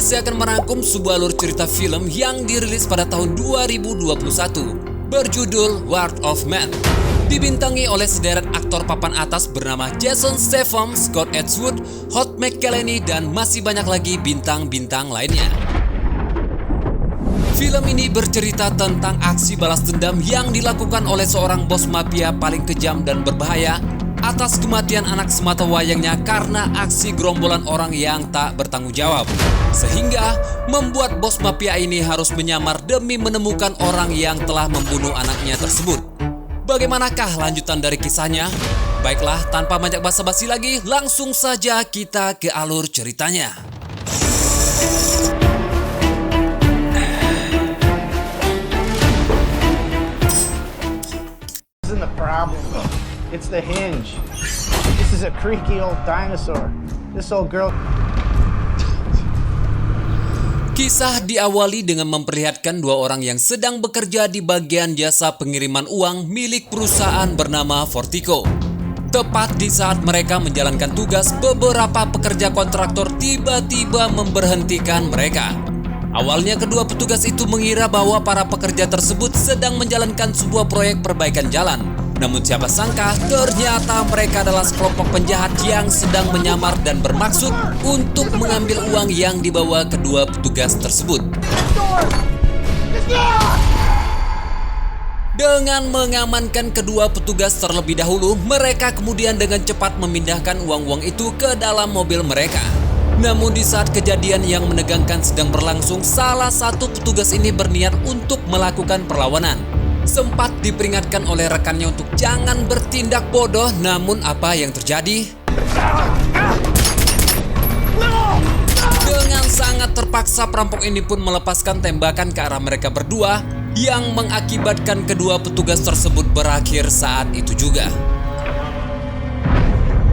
saya akan merangkum sebuah alur cerita film yang dirilis pada tahun 2021 berjudul Word of Man. Dibintangi oleh sederet aktor papan atas bernama Jason Statham, Scott Eastwood, Hod McCallany, dan masih banyak lagi bintang-bintang lainnya. Film ini bercerita tentang aksi balas dendam yang dilakukan oleh seorang bos mafia paling kejam dan berbahaya atas kematian anak sematawayangnya karena aksi gerombolan orang yang tak bertanggung jawab. Sehingga membuat bos mafia ini harus menyamar demi menemukan orang yang telah membunuh anaknya tersebut. Bagaimanakah lanjutan dari kisahnya? Baiklah, tanpa banyak basa-basi lagi, langsung saja kita ke alur ceritanya. This isn't the problem. It's the hinge. This is a creaky old dinosaur. This old girl. Kisah diawali dengan memperlihatkan dua orang yang sedang bekerja di bagian jasa pengiriman uang milik perusahaan bernama Fortico. Tepat di saat mereka menjalankan tugas, beberapa pekerja kontraktor tiba-tiba memberhentikan mereka. Awalnya kedua petugas itu mengira bahwa para pekerja tersebut sedang menjalankan sebuah proyek perbaikan jalan. Namun siapa sangka ternyata mereka adalah sekelompok penjahat yang sedang menyamar dan bermaksud untuk mengambil uang yang dibawa kedua petugas tersebut. Dengan mengamankan kedua petugas terlebih dahulu, mereka kemudian dengan cepat memindahkan uang-uang itu ke dalam mobil mereka. Namun di saat kejadian yang menegangkan sedang berlangsung, salah satu petugas ini berniat untuk melakukan perlawanan. Sempat diperingatkan oleh rekannya untuk jangan bertindak bodoh, namun apa yang terjadi? Dengan sangat terpaksa perampok ini pun melepaskan tembakan ke arah mereka berdua yang mengakibatkan kedua petugas tersebut berakhir saat itu juga.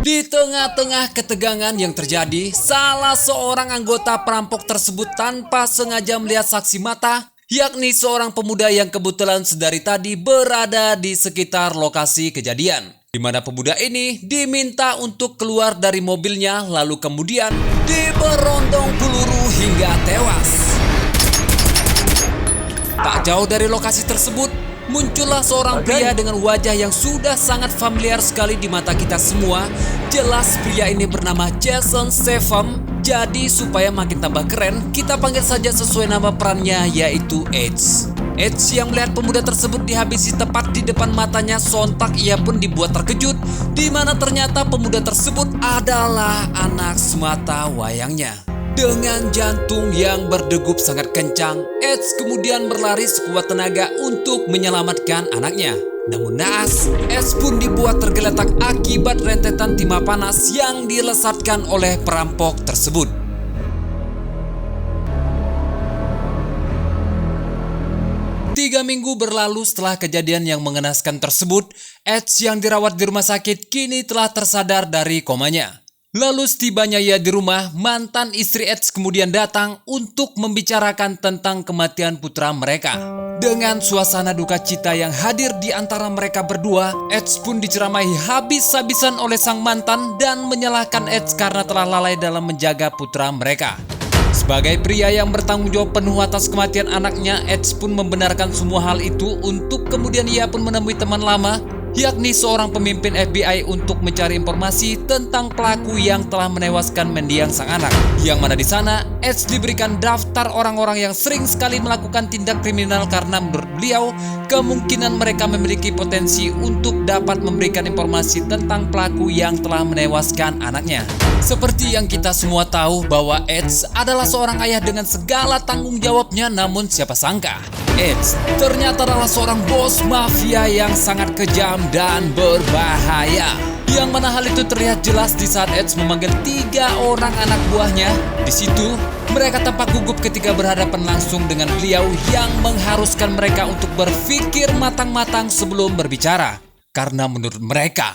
Di tengah-tengah ketegangan yang terjadi, salah seorang anggota perampok tersebut tanpa sengaja melihat saksi mata, yakni seorang pemuda yang kebetulan sedari tadi berada di sekitar lokasi kejadian. Di mana pemuda ini diminta untuk keluar dari mobilnya lalu kemudian diberondong peluru hingga tewas. Tak jauh dari lokasi tersebut, muncullah seorang pria dengan wajah yang sudah sangat familiar sekali di mata kita semua. Jelas pria ini bernama Jason Statham. Jadi supaya makin tambah keren, kita panggil saja sesuai nama perannya, yaitu Edge. Edge yang melihat pemuda tersebut dihabisi tepat di depan matanya, sontak ia pun dibuat terkejut, di mana ternyata pemuda tersebut adalah anak sematawayangnya. Dengan jantung yang berdegup sangat kencang, Edge kemudian berlari sekuat tenaga untuk menyelamatkan anaknya. Namun naas, Edge pun dibuat tergeletak akibat rentetan timah panas yang dilesatkan oleh perampok tersebut. Tiga minggu berlalu setelah kejadian yang mengenaskan tersebut, Edge yang dirawat di rumah sakit kini telah tersadar dari komanya. Lalu setibanya ia di rumah, mantan istri Edge kemudian datang untuk membicarakan tentang kematian putra mereka. Dengan suasana duka cita yang hadir di antara mereka berdua, Edge pun diceramahi habis-habisan oleh sang mantan dan menyalahkan Edge karena telah lalai dalam menjaga putra mereka. Sebagai pria yang bertanggung jawab penuh atas kematian anaknya, Edge pun membenarkan semua hal itu untuk kemudian ia pun menemui teman lama, yakni seorang pemimpin FBI untuk mencari informasi tentang pelaku yang telah menewaskan mendiang sang anak. Yang mana di sana, Edge diberikan daftar orang-orang yang sering sekali melakukan tindak kriminal karena menurut beliau, kemungkinan mereka memiliki potensi untuk dapat memberikan informasi tentang pelaku yang telah menewaskan anaknya. Seperti yang kita semua tahu bahwa Edge adalah seorang ayah dengan segala tanggung jawabnya, namun siapa sangka Edge ternyata adalah seorang bos mafia yang sangat kejam dan berbahaya. Yang mana hal itu terlihat jelas di saat Edge memanggil 3 orang anak buahnya. Di situ, mereka tampak gugup ketika berhadapan langsung dengan beliau yang mengharuskan mereka untuk berpikir matang-matang sebelum berbicara. Karena menurut mereka,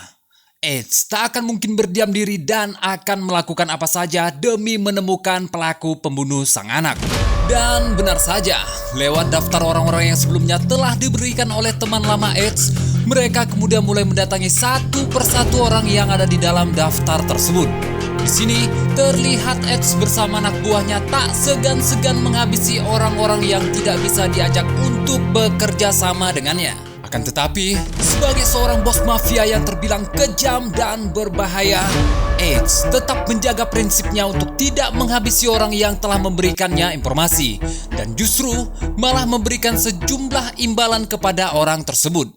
Edge tak akan mungkin berdiam diri dan akan melakukan apa saja demi menemukan pelaku pembunuh sang anak. Dan benar saja, lewat daftar orang-orang yang sebelumnya telah diberikan oleh teman lama Edge, mereka kemudian mulai mendatangi satu persatu orang yang ada di dalam daftar tersebut. Di sini terlihat Edge bersama anak buahnya tak segan-segan menghabisi orang-orang yang tidak bisa diajak untuk bekerja sama dengannya. Akan tetapi, sebagai seorang bos mafia yang terbilang kejam dan berbahaya, Edge tetap menjaga prinsipnya untuk tidak menghabisi orang yang telah memberikannya informasi, dan justru malah memberikan sejumlah imbalan kepada orang tersebut.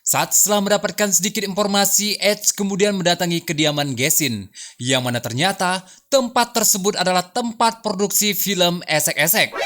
Saat setelah mendapatkan sedikit informasi, Edge kemudian mendatangi kediaman Gesin, yang mana ternyata tempat tersebut adalah tempat produksi film esek-esek.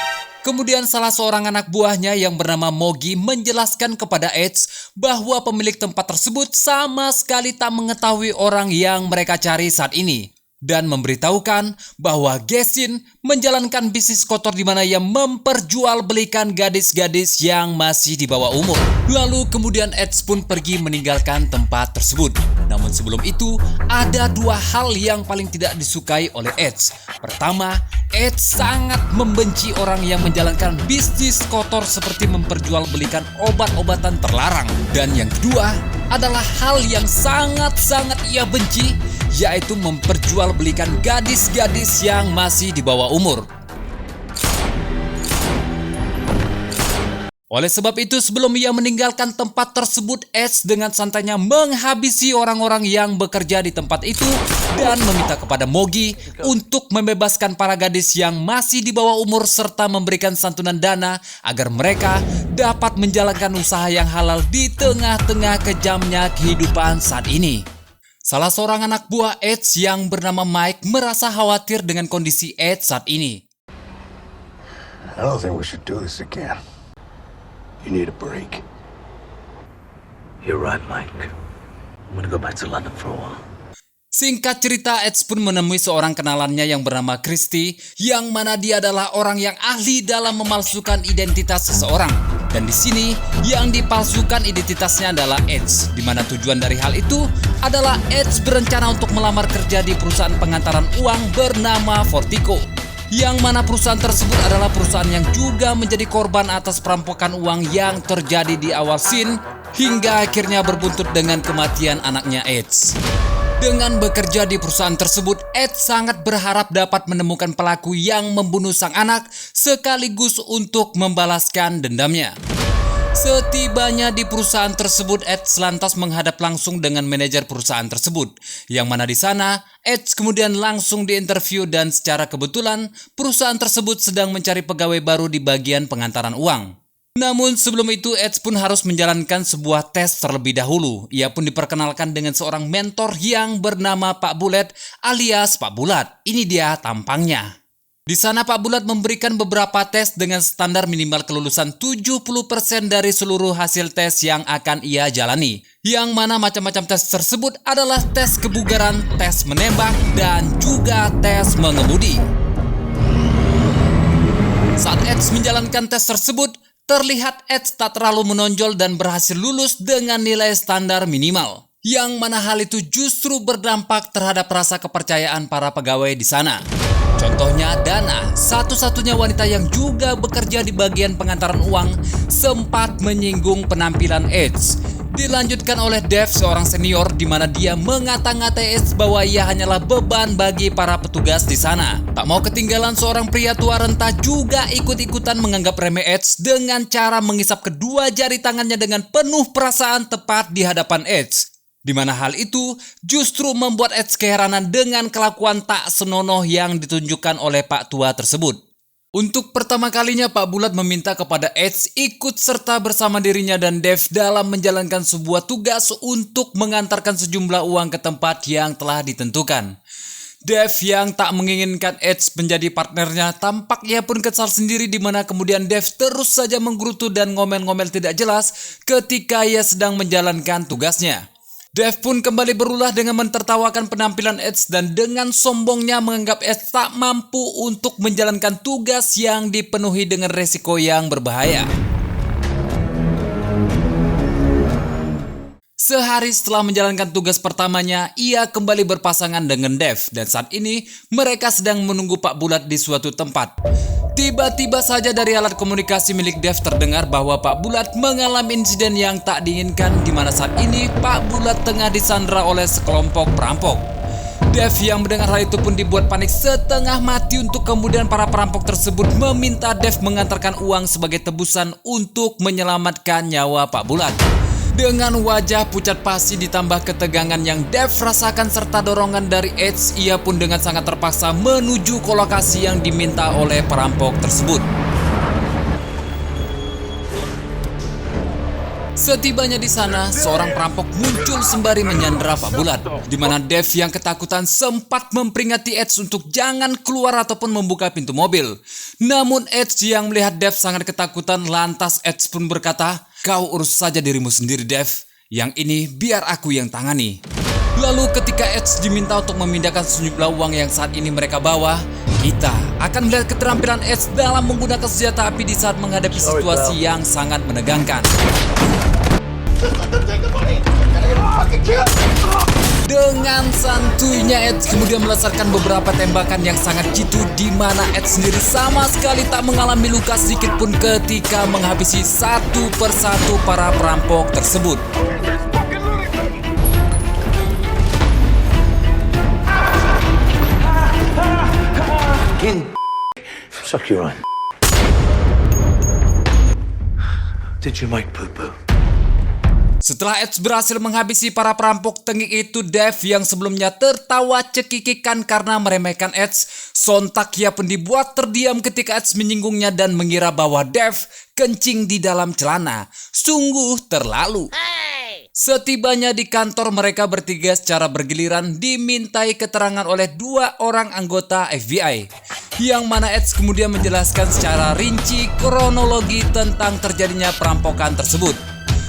Kemudian salah seorang anak buahnya yang bernama Mogi menjelaskan kepada Edge bahwa pemilik tempat tersebut sama sekali tak mengetahui orang yang mereka cari saat ini. Dan memberitahukan bahwa Gesin menjalankan bisnis kotor di mana ia memperjualbelikan gadis-gadis yang masih di bawah umur. Lalu kemudian Edge pun pergi meninggalkan tempat tersebut. Namun sebelum itu, ada dua hal yang paling tidak disukai oleh Edge. Pertama, Edge sangat membenci orang yang menjalankan bisnis kotor seperti memperjualbelikan obat-obatan terlarang. Dan yang kedua adalah hal yang sangat-sangat ia benci, yaitu memperjualbelikan gadis-gadis yang masih di bawah umur. Oleh sebab itu, sebelum ia meninggalkan tempat tersebut, Edge dengan santainya menghabisi orang-orang yang bekerja di tempat itu dan meminta kepada Mogi untuk membebaskan para gadis yang masih di bawah umur serta memberikan santunan dana agar mereka dapat menjalankan usaha yang halal di tengah-tengah kejamnya kehidupan saat ini. Salah seorang anak buah Edge yang bernama Mike merasa khawatir dengan kondisi Edge saat ini. I don't think we should do this again. You need a break. You're right, Mike. I'm gonna go back to London for a while. Singkat cerita, Edge pun menemui seorang kenalannya yang bernama Christy, yang mana dia adalah orang yang ahli dalam memalsukan identitas seseorang. Dan di sini yang dipalsukan identitasnya adalah Edge, di mana tujuan dari hal itu adalah Edge berencana untuk melamar kerja di perusahaan pengantaran uang bernama Fortico, yang mana perusahaan tersebut adalah perusahaan yang juga menjadi korban atas perampokan uang yang terjadi di awal scene hingga akhirnya berbuntut dengan kematian anaknya Edge. Dengan bekerja di perusahaan tersebut, Edge sangat berharap dapat menemukan pelaku yang membunuh sang anak sekaligus untuk membalaskan dendamnya. Setibanya di perusahaan tersebut, Edge lantas menghadap langsung dengan manajer perusahaan tersebut, yang mana di sana Edge kemudian langsung diinterview dan secara kebetulan perusahaan tersebut sedang mencari pegawai baru di bagian pengantaran uang. Namun sebelum itu Edge pun harus menjalankan sebuah tes terlebih dahulu. Ia pun diperkenalkan dengan seorang mentor yang bernama Pak Bulet alias Pak Bulat. Ini dia tampangnya. Di sana Pak Bulat memberikan beberapa tes dengan standar minimal kelulusan 70% dari seluruh hasil tes yang akan ia jalani. Yang mana macam-macam tes tersebut adalah tes kebugaran, tes menembak, dan juga tes mengemudi. Saat Edge menjalankan tes tersebut, terlihat Edge tak terlalu menonjol dan berhasil lulus dengan nilai standar minimal. Yang mana hal itu justru berdampak terhadap rasa kepercayaan para pegawai di sana. Contohnya Dana, satu-satunya wanita yang juga bekerja di bagian pengantaran uang, sempat menyinggung penampilan Edge. Dilanjutkan oleh Dave, seorang senior, di mana dia mengata-ngatai Edge bahwa ia hanyalah beban bagi para petugas di sana. Tak mau ketinggalan, seorang pria tua renta juga ikut-ikutan menganggap remeh Edge dengan cara mengisap kedua jari tangannya dengan penuh perasaan tepat di hadapan Edge. Di mana hal itu justru membuat Edge keheranan dengan kelakuan tak senonoh yang ditunjukkan oleh Pak Tua tersebut. Untuk pertama kalinya Pak Bulat meminta kepada Edge ikut serta bersama dirinya dan Dave dalam menjalankan sebuah tugas untuk mengantarkan sejumlah uang ke tempat yang telah ditentukan. Dave yang tak menginginkan Edge menjadi partnernya, tampak ia pun kesal sendiri di mana kemudian Dave terus saja menggerutu dan ngomel-ngomel tidak jelas ketika ia sedang menjalankan tugasnya. Dave pun kembali berulah dengan mentertawakan penampilan Edge dan dengan sombongnya menganggap Edge tak mampu untuk menjalankan tugas yang dipenuhi dengan resiko yang berbahaya. Sehari setelah menjalankan tugas pertamanya, ia kembali berpasangan dengan Dave dan saat ini mereka sedang menunggu Pak Bulat di suatu tempat. Tiba-tiba saja dari alat komunikasi milik Dave terdengar bahwa Pak Bulat mengalami insiden yang tak diinginkan di mana saat ini Pak Bulat tengah disandra oleh sekelompok perampok. Dev yang mendengar hal itu pun dibuat panik setengah mati untuk kemudian para perampok tersebut meminta Dev mengantarkan uang sebagai tebusan untuk menyelamatkan nyawa Pak Bulat. Dengan wajah pucat pasi ditambah ketegangan yang Dev rasakan serta dorongan dari Edge, ia pun dengan sangat terpaksa menuju ke lokasi yang diminta oleh perampok tersebut. Setibanya di sana, seorang perampok muncul sembari menyandera Pak Bulat, di mana Dev yang ketakutan sempat memperingati Edge untuk jangan keluar ataupun membuka pintu mobil. Namun Edge yang melihat Dev sangat ketakutan, lantas Edge pun berkata, "Kau urus saja dirimu sendiri, Dev. Yang ini biar aku yang tangani." Lalu ketika Edge diminta untuk memindahkan sejumlah uang yang saat ini mereka bawa, kita akan melihat keterampilan Edge dalam menggunakan senjata api di saat menghadapi situasi yang sangat menegangkan. Dengan santuinya Edge kemudian melesatkan beberapa tembakan yang sangat jitu, di mana Edge sendiri sama sekali tak mengalami luka sedikit pun ketika menghabisi satu persatu para perampok tersebut. Suck your own. Did you make poo-poo? Setelah Edge berhasil menghabisi para perampok tengik itu, Dev yang sebelumnya tertawa cekikikan karena meremehkan Edge, sontak ia pun dibuat terdiam ketika Edge menyinggungnya dan mengira bahwa Dev kencing di dalam celana. Sungguh terlalu. Setibanya di kantor, mereka bertiga secara bergiliran dimintai keterangan oleh 2 orang anggota FBI, yang mana Edge kemudian menjelaskan secara rinci kronologi tentang terjadinya perampokan tersebut.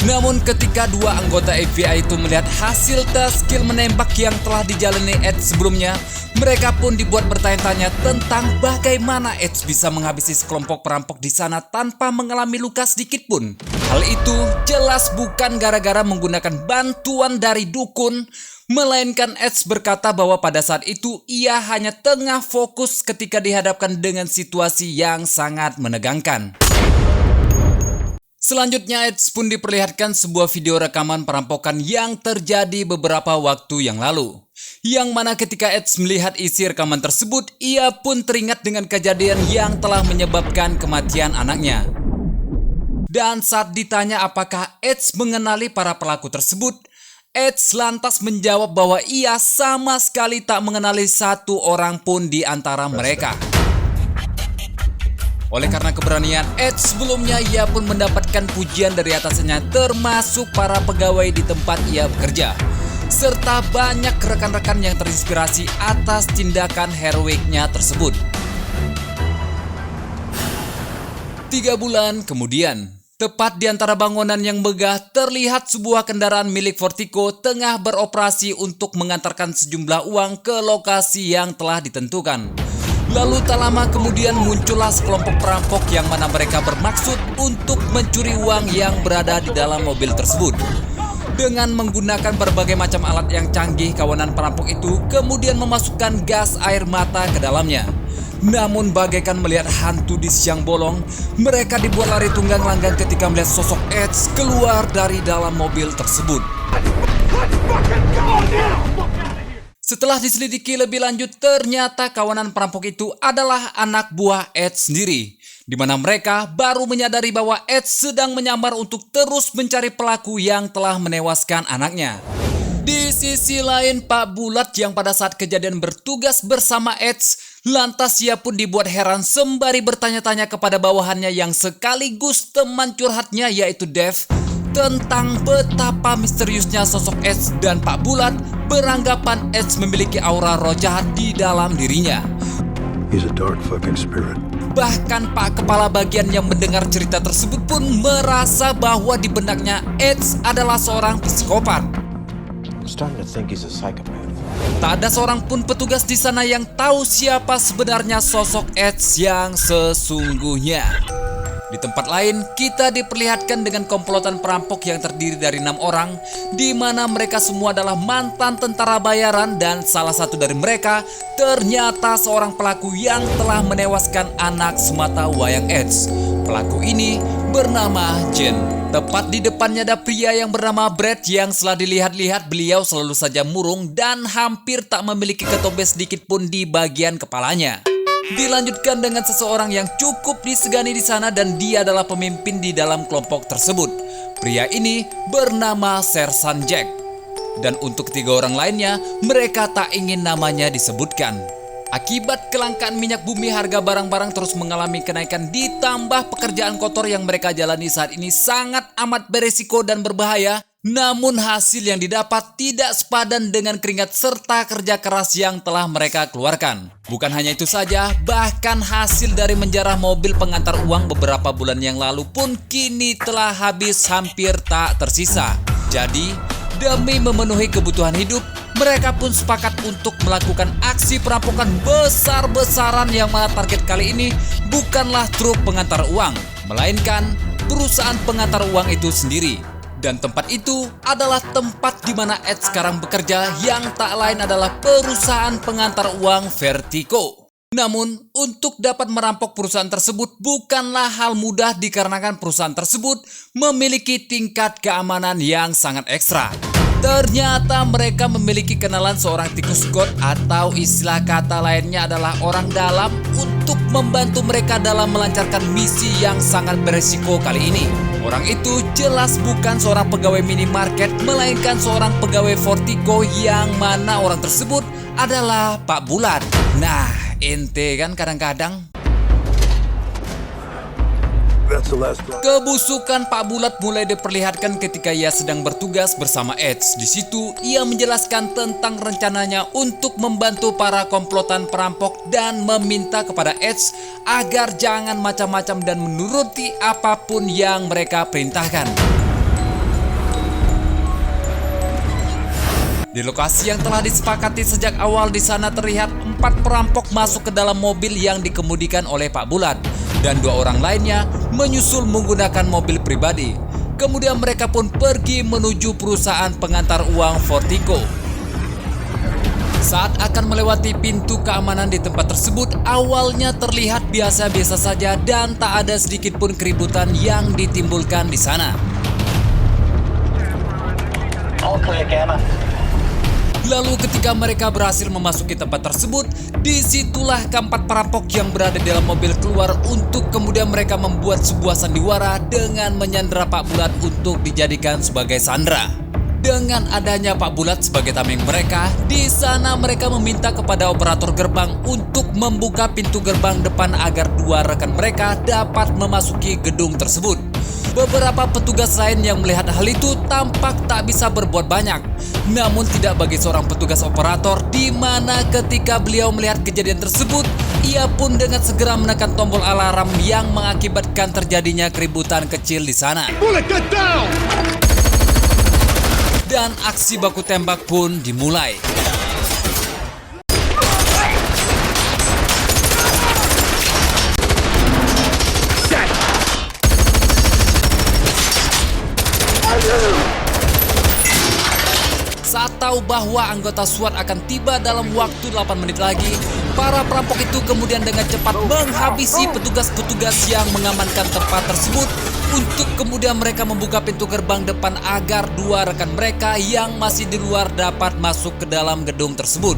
Namun ketika 2 anggota FBI itu melihat hasil tes skill menembak yang telah dijalani Edge sebelumnya, mereka pun dibuat bertanya-tanya tentang bagaimana Edge bisa menghabisi sekelompok perampok di sana tanpa mengalami luka sedikit pun. Hal itu jelas bukan gara-gara menggunakan bantuan dari dukun, melainkan Edge berkata bahwa pada saat itu ia hanya tengah fokus ketika dihadapkan dengan situasi yang sangat menegangkan. Selanjutnya Edge pun diperlihatkan sebuah video rekaman perampokan yang terjadi beberapa waktu yang lalu, yang mana ketika Edge melihat isi rekaman tersebut, ia pun teringat dengan kejadian yang telah menyebabkan kematian anaknya. Dan saat ditanya apakah Edge mengenali para pelaku tersebut, Edge lantas menjawab bahwa ia sama sekali tak mengenali satu orang pun di antara mereka. Oleh karena keberanian Edge sebelumnya, ia pun mendapatkan pujian dari atasannya termasuk para pegawai di tempat ia bekerja, serta banyak rekan-rekan yang terinspirasi atas tindakan heroiknya tersebut. 3 bulan kemudian, tepat di antara bangunan yang megah, terlihat sebuah kendaraan milik Vertigo tengah beroperasi untuk mengantarkan sejumlah uang ke lokasi yang telah ditentukan. Lalu tak lama kemudian muncullah sekelompok perampok yang mana mereka bermaksud untuk mencuri uang yang berada di dalam mobil tersebut. Dengan menggunakan berbagai macam alat yang canggih, kawanan perampok itu kemudian memasukkan gas air mata ke dalamnya. Namun bagaikan melihat hantu di siang bolong, mereka dibuat lari tunggang langgang ketika melihat sosok Edge keluar dari dalam mobil tersebut. Setelah diselidiki lebih lanjut, ternyata kawanan perampok itu adalah anak buah Edge sendiri, di mana mereka baru menyadari bahwa Edge sedang menyamar untuk terus mencari pelaku yang telah menewaskan anaknya. Di sisi lain, Pak Bulat yang pada saat kejadian bertugas bersama Edge, lantas ia pun dibuat heran sembari bertanya-tanya kepada bawahannya yang sekaligus teman curhatnya yaitu Dev, tentang betapa misteriusnya sosok Edge, dan Pak Bulat beranggapan Edge memiliki aura roh jahat di dalam dirinya. He's a dark fucking spirit. Bahkan Pak Kepala Bagian yang mendengar cerita tersebut pun merasa bahwa di benaknya Edge adalah seorang psikopat. I'm starting to think he's a psychopath. Tak ada seorang pun petugas di sana yang tahu siapa sebenarnya sosok Edge yang sesungguhnya. Di tempat lain, kita diperlihatkan dengan komplotan perampok yang terdiri dari 6 orang, di mana mereka semua adalah mantan tentara bayaran, dan salah satu dari mereka ternyata seorang pelaku yang telah menewaskan anak semata wayang Edge. Pelaku ini bernama Jen. Tepat di depannya ada pria yang bernama Brad yang setelah dilihat-lihat beliau selalu saja murung dan hampir tak memiliki ketobe sedikit pun di bagian kepalanya. Dilanjutkan dengan seseorang yang cukup disegani di sana dan dia adalah pemimpin di dalam kelompok tersebut. Pria ini bernama Sersan Jack. Dan untuk 3 orang lainnya, mereka tak ingin namanya disebutkan. Akibat kelangkaan minyak bumi, harga barang-barang terus mengalami kenaikan ditambah pekerjaan kotor yang mereka jalani saat ini sangat amat beresiko dan berbahaya. Namun hasil yang didapat tidak sepadan dengan keringat serta kerja keras yang telah mereka keluarkan. Bukan hanya itu saja, bahkan hasil dari menjarah mobil pengantar uang beberapa bulan yang lalu pun kini telah habis hampir tak tersisa. Jadi, demi memenuhi kebutuhan hidup, mereka pun sepakat untuk melakukan aksi perampokan besar-besaran yang mana target kali ini bukanlah truk pengantar uang, melainkan perusahaan pengantar uang itu sendiri. Dan tempat itu adalah tempat di mana Ed sekarang bekerja yang tak lain adalah perusahaan pengantar uang Vertigo. Namun, untuk dapat merampok perusahaan tersebut bukanlah hal mudah dikarenakan perusahaan tersebut memiliki tingkat keamanan yang sangat ekstra. Ternyata mereka memiliki kenalan seorang tikus god atau istilah kata lainnya adalah orang dalam untuk membantu mereka dalam melancarkan misi yang sangat beresiko kali ini. Orang itu jelas bukan seorang pegawai minimarket, melainkan seorang pegawai Vertigo yang mana orang tersebut adalah Pak Bulat. Nah, ente kan kadang-kadang kebusukan Pak Bulat mulai diperlihatkan ketika ia sedang bertugas bersama Edge. Di situ ia menjelaskan tentang rencananya untuk membantu para komplotan perampok dan meminta kepada Edge agar jangan macam-macam dan menuruti apapun yang mereka perintahkan. Di lokasi yang telah disepakati sejak awal, di sana terlihat 4 perampok masuk ke dalam mobil yang dikemudikan oleh Pak Bulat. Dan 2 orang lainnya menyusul menggunakan mobil pribadi. Kemudian mereka pun pergi menuju perusahaan pengantar uang Vertigo. Saat akan melewati pintu keamanan di tempat tersebut, awalnya terlihat biasa-biasa saja dan tak ada sedikit pun keributan yang ditimbulkan di sana. Lalu ketika mereka berhasil memasuki tempat tersebut, disitulah keempat perampok yang berada di dalam mobil keluar untuk kemudian mereka membuat sebuah sandiwara dengan menyandera Pak Bulat untuk dijadikan sebagai sandera. Dengan adanya Pak Bulat sebagai tameng mereka, di sana mereka meminta kepada operator gerbang untuk membuka pintu gerbang depan agar 2 rekan mereka dapat memasuki gedung tersebut. Beberapa petugas lain yang melihat hal itu tampak tak bisa berbuat banyak. Namun tidak bagi seorang petugas operator, di mana ketika beliau melihat kejadian tersebut, ia pun dengan segera menekan tombol alarm yang mengakibatkan terjadinya keributan kecil di sana. Dan aksi baku tembak pun dimulai. Saat tahu bahwa anggota SWAT akan tiba dalam waktu 8 menit lagi, para perampok itu kemudian dengan cepat menghabisi petugas-petugas yang mengamankan tempat tersebut untuk kemudian mereka membuka pintu gerbang depan agar 2 rekan mereka yang masih di luar dapat masuk ke dalam gedung tersebut.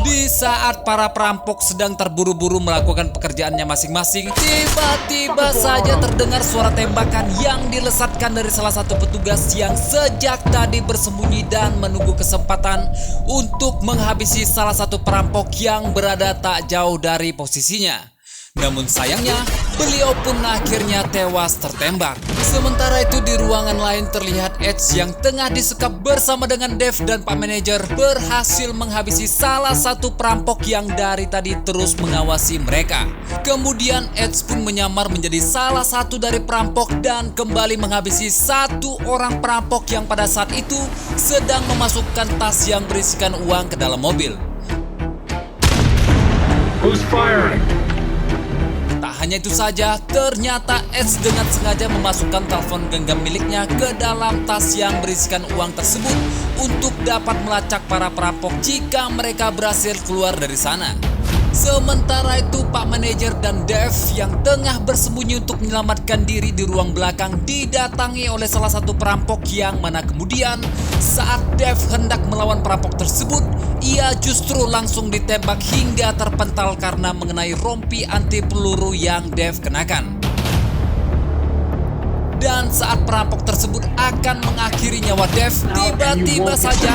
Di saat para perampok sedang terburu-buru melakukan pekerjaannya masing-masing, tiba-tiba saja terdengar suara tembakan yang dilesatkan dari salah satu petugas yang sejak tadi bersembunyi dan menunggu kesempatan untuk menghabisi salah satu perampok yang berada tak jauh dari posisinya. Namun sayangnya, beliau pun akhirnya tewas tertembak. Sementara itu di ruangan lain terlihat Edge yang tengah disekap bersama dengan Dave dan Pak Manajer berhasil menghabisi salah satu perampok yang dari tadi terus mengawasi mereka. Kemudian Edge pun menyamar menjadi salah satu dari perampok dan kembali menghabisi 1 orang perampok yang pada saat itu sedang memasukkan tas yang berisikan uang ke dalam mobil. Who's firing? Tak hanya itu saja, ternyata Edge dengan sengaja memasukkan telepon genggam miliknya ke dalam tas yang berisikan uang tersebut untuk dapat melacak para perampok jika mereka berhasil keluar dari sana. Sementara itu Pak Manajer dan Dev yang tengah bersembunyi untuk menyelamatkan diri di ruang belakang didatangi oleh salah satu perampok yang mana kemudian saat Dev hendak melawan perampok tersebut, ia justru langsung ditembak hingga terpental karena mengenai rompi anti peluru yang Dev kenakan. Dan saat perampok tersebut akan mengakhiri nyawa Dev, tiba-tiba saja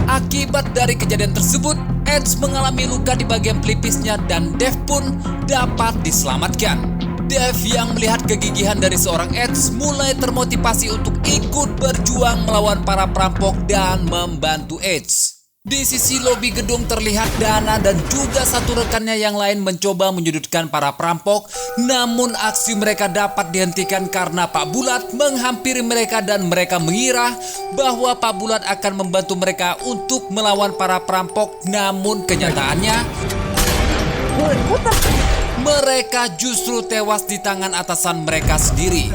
akibat dari kejadian tersebut, Edge mengalami luka di bagian pelipisnya dan Dev pun dapat diselamatkan. Dev yang melihat kegigihan dari seorang Edge mulai termotivasi untuk ikut berjuang melawan para perampok dan membantu Edge. Di sisi lobi gedung terlihat Dana dan juga satu rekannya yang lain mencoba menyudutkan para perampok, namun aksi mereka dapat dihentikan karena Pak Bulat menghampiri mereka dan mereka mengira bahwa Pak Bulat akan membantu mereka untuk melawan para perampok, namun kenyataannya mereka justru tewas di tangan atasan mereka sendiri.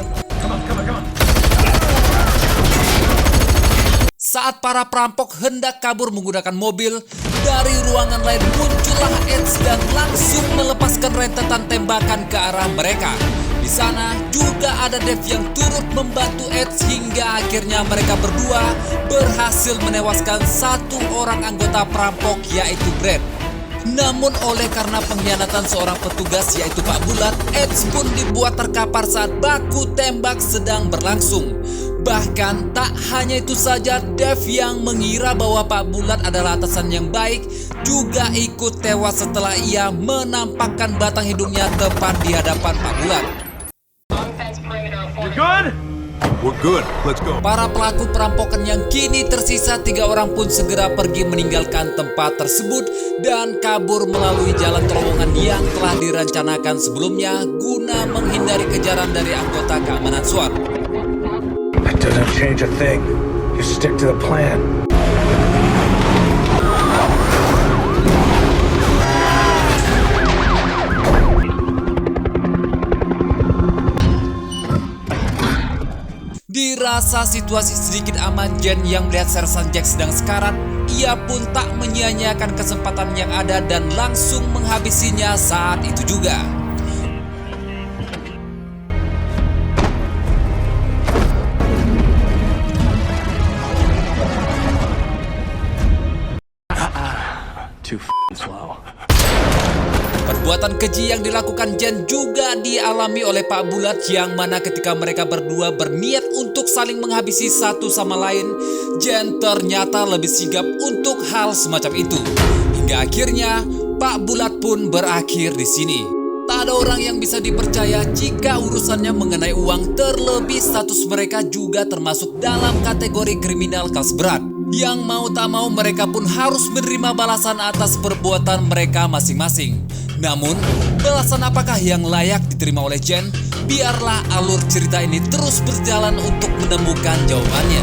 Saat para perampok hendak kabur menggunakan mobil, dari ruangan lain muncullah Edge dan langsung melepaskan rentetan tembakan ke arah mereka. Di sana juga ada Dev yang turut membantu Edge hingga akhirnya mereka berdua berhasil menewaskan satu orang anggota perampok yaitu Brad. Namun oleh karena pengkhianatan seorang petugas yaitu Pak Bulat, Edge pun dibuat terkapar saat baku tembak sedang berlangsung. Bahkan tak hanya itu saja, Dev yang mengira bahwa Pak Bulat adalah atasan yang baik juga ikut tewas setelah ia menampakkan batang hidungnya tepat di hadapan Pak Bulat. We're good. Let's go. Para pelaku perampokan yang kini tersisa 3 orang pun segera pergi meninggalkan tempat tersebut dan kabur melalui jalan terowongan yang telah direncanakan sebelumnya guna menghindari kejaran dari anggota keamanan SWAT. That doesn't change a thing. You stick to the plan. Dirasa situasi sedikit aman, Jen yang melihat Sersan Jack sedang sekarat, ia pun tak menyia-nyiakan kesempatan yang ada dan langsung menghabisinya saat itu juga. Too slow. Perbuatan keji yang dilakukan Jen juga dialami oleh Pak Bulat yang mana ketika mereka berdua berniat untuk saling menghabisi satu sama lain, Jen ternyata lebih sigap untuk hal semacam itu. Hingga akhirnya Pak Bulat pun berakhir di sini. Tak ada orang yang bisa dipercaya jika urusannya mengenai uang, terlebih status mereka juga termasuk dalam kategori kriminal kelas berat. Yang mau tak mau mereka pun harus menerima balasan atas perbuatan mereka masing-masing. Namun, balasan apakah yang layak diterima oleh Jen? Biarlah alur cerita ini terus berjalan untuk menemukan jawabannya.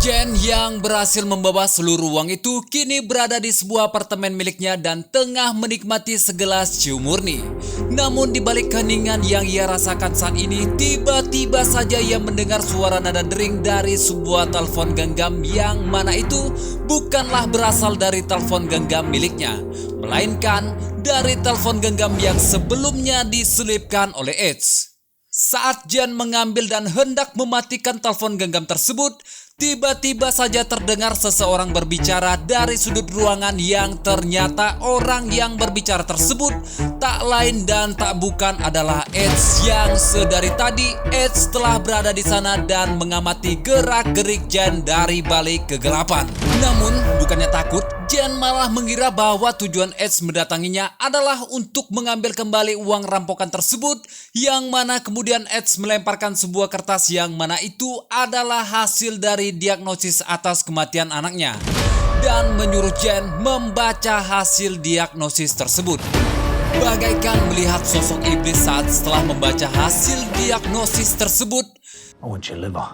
Jen yang berhasil membawa seluruh uang itu kini berada di sebuah apartemen miliknya dan tengah menikmati segelas ciu murni. Namun di balik keheningan yang ia rasakan saat ini, tiba-tiba saja ia mendengar suara nada dering dari sebuah telepon genggam yang mana itu bukanlah berasal dari telepon genggam miliknya, melainkan dari telepon genggam yang sebelumnya diselipkan oleh Edge. Saat Jen mengambil dan hendak mematikan telepon genggam tersebut, tiba-tiba saja terdengar seseorang berbicara dari sudut ruangan yang ternyata orang yang berbicara tersebut tak lain dan tak bukan adalah Edge yang sedari tadi Edge telah berada di sana dan mengamati gerak-gerik Jen dari balik kegelapan. Namun bukannya takut, Jen malah mengira bahwa tujuan Edge mendatanginya adalah untuk mengambil kembali uang rampokan tersebut, yang mana kemudian Edge melemparkan sebuah kertas yang mana itu adalah hasil dari diagnosis atas kematian anaknya dan menyuruh Jen membaca hasil diagnosis tersebut. Bagaikan melihat sosok iblis saat setelah membaca hasil diagnosis tersebut, I want your liver.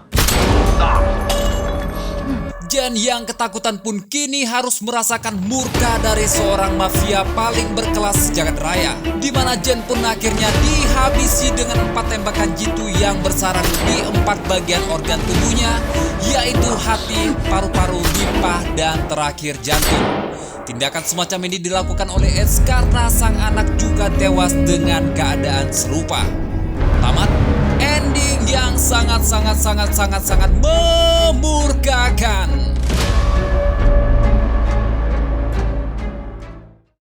Jen yang ketakutan pun kini harus merasakan murka dari seorang mafia paling berkelas jagat raya, di mana Jen pun akhirnya dihabisi dengan 4 tembakan jitu yang bersarang di 4 bagian organ tubuhnya, yaitu hati, paru-paru, limpa, dan terakhir jantung. Tindakan semacam ini dilakukan oleh Edge karena sang anak juga tewas dengan keadaan serupa. Tamat, ending yang sangat memurkakan.